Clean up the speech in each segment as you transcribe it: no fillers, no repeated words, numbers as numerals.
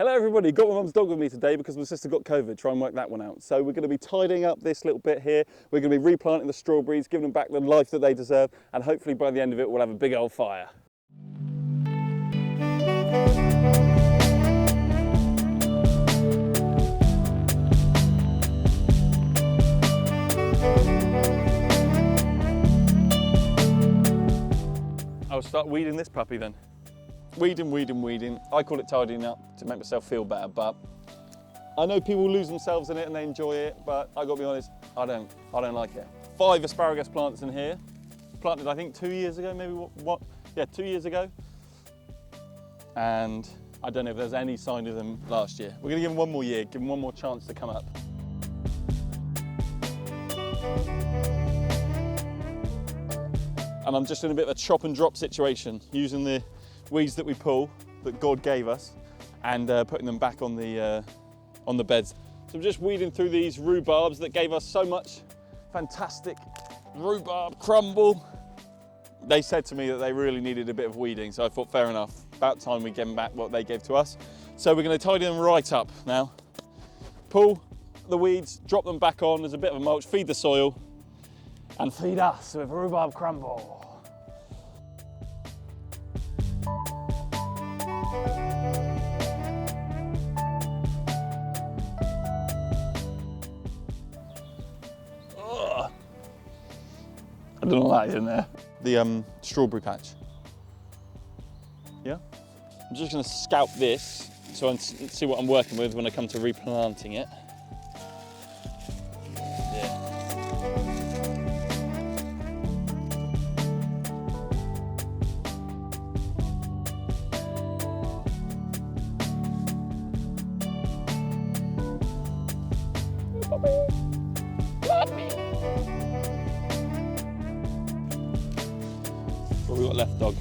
Hello everybody, got my mum's dog with me today because my sister got COVID, try and work that one out. So we're going to be tidying up this little bit here, we're going to be replanting the strawberries, giving them back the life that they deserve, and hopefully by the end of it we'll have a big old fire. I'll start weeding this puppy then. Weeding. I call it tidying up to make myself feel better, but I know people lose themselves in it and they enjoy it, but I gotta be honest, I don't like it. 5 asparagus plants in here, planted I think 2 years ago, maybe yeah, 2 years ago. And I don't know if there's any sign of them last year. We're gonna give them one more year, give them one more chance to come up. And I'm just in a bit of a chop and drop situation, using the weeds that we pull, that God gave us, and putting them back on the beds. So I'm just weeding through these rhubarbs that gave us so much fantastic rhubarb crumble. They said to me that they really needed a bit of weeding, so I thought fair enough, about time we gave them back what they gave to us. So we're going to tidy them right up now. Pull the weeds, drop them back on as a bit of a mulch, feed the soil, and feed us with rhubarb crumble. I don't know what that is in there. The strawberry patch. Yeah? I'm just going to scout this so I can see what I'm working with when I come to replanting it. What have we got left, dog?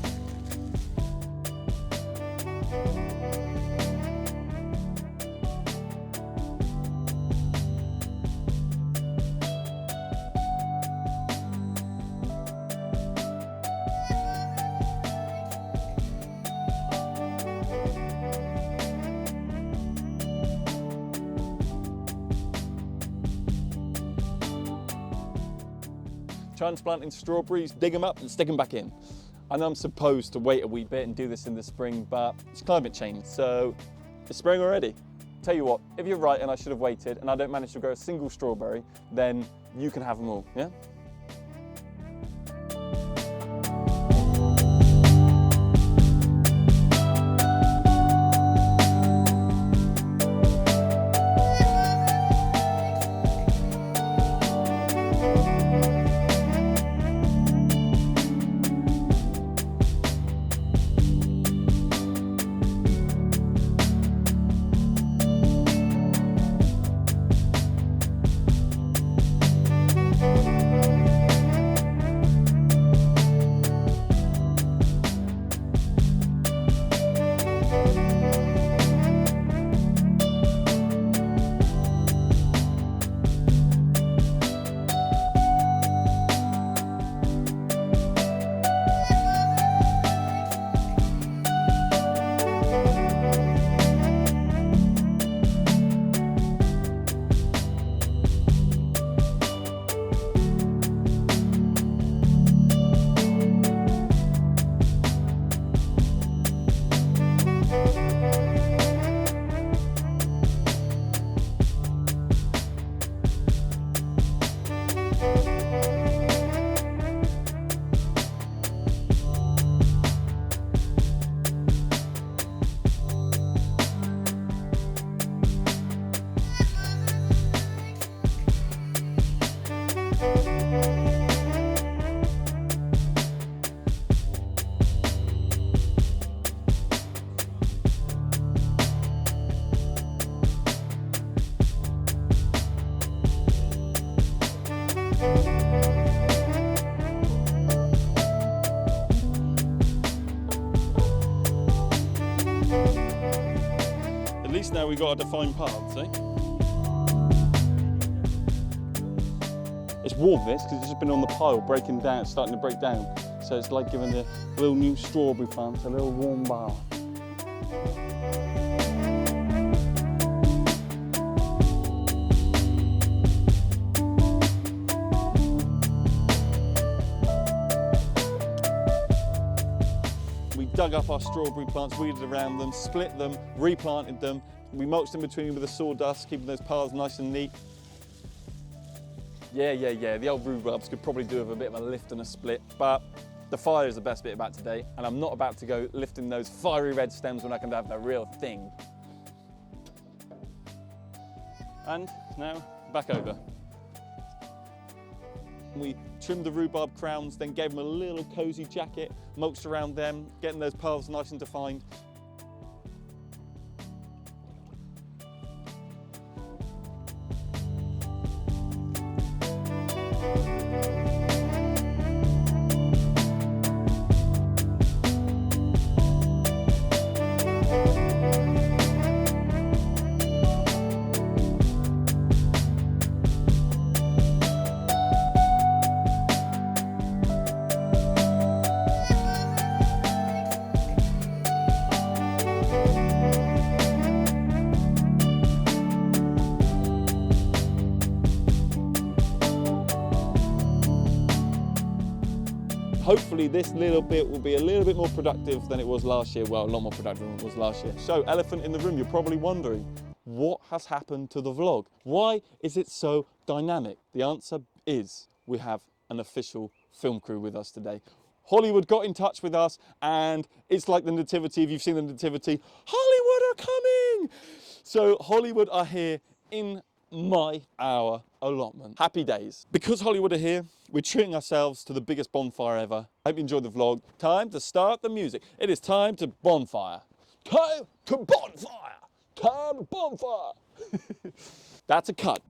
Transplanting strawberries, dig them up and stick them back in. I know I'm supposed to wait a wee bit and do this in the spring, but it's climate change, so it's spring already. Tell you what, if you're right and I should have waited and I don't manage to grow a single strawberry, then you can have them all, yeah? least now we've got a defined path, see? It's warm this, because it's just been on the pile, breaking down, it's starting to break down. So it's like giving the little new strawberry plants a little warm bath. dug up our strawberry plants, weeded around them, split them, replanted them. We mulched in between with the sawdust, keeping those paths nice and neat. Yeah, the old rhubarbs could probably do with a bit of a lift and a split, but the fire is the best bit about today, and I'm not about to go lifting those fiery red stems when I can have the real thing. And now, back over. We trimmed the rhubarb crowns, then gave them a little cozy jacket, mulched around them, getting those paths nice and defined. Hopefully this little bit will be a little bit more productive than it was last year. Well, a lot more productive than it was last year. So, elephant in the room, you're probably wondering, what has happened to the vlog? Why is it so dynamic? The answer is we have an official film crew with us today. Hollywood got in touch with us, and it's like the Nativity. If you've seen the Nativity, Hollywood are coming! So Hollywood are here in our allotment. Happy days. Because Hollywood are here, we're treating ourselves to the biggest bonfire ever. Hope you enjoyed the vlog. Time to start the music. It is time to bonfire. Time to bonfire. Time to bonfire. That's a cut.